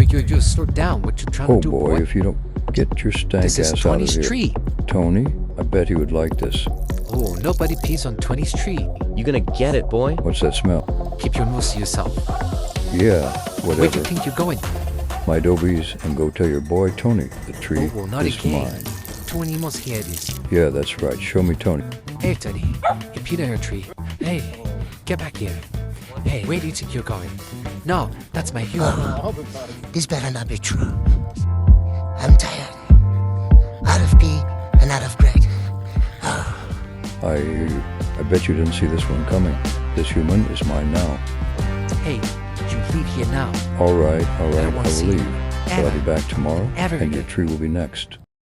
You slow down. What you trying Oh to do, boy, boy? if you don't get your stank This is ass out of 20's here. tree. Tony, I bet he would like this. Oh, nobody pees on 20's tree. You gonna get it, boy? What's that smell? Keep your nose to yourself. Yeah, Where do whatever. you think you're going? My dobies, and go tell your boy Tony the tree Oh, not is again. mine. Tony must hear this. Yeah, that's right. Show me Tony. Hey, Tony. Hey, Peter tree. Hey, get back here. Hey, where do you think you're going? No, that's my hero. This better not be true. I'm tired. Out of pee and out of bread. I bet you didn't see this one coming. This human is mine now. Hey, you leave here now. All right, I won't will see you leave. But I'll ever, be back tomorrow, ever and your again. tree will be next.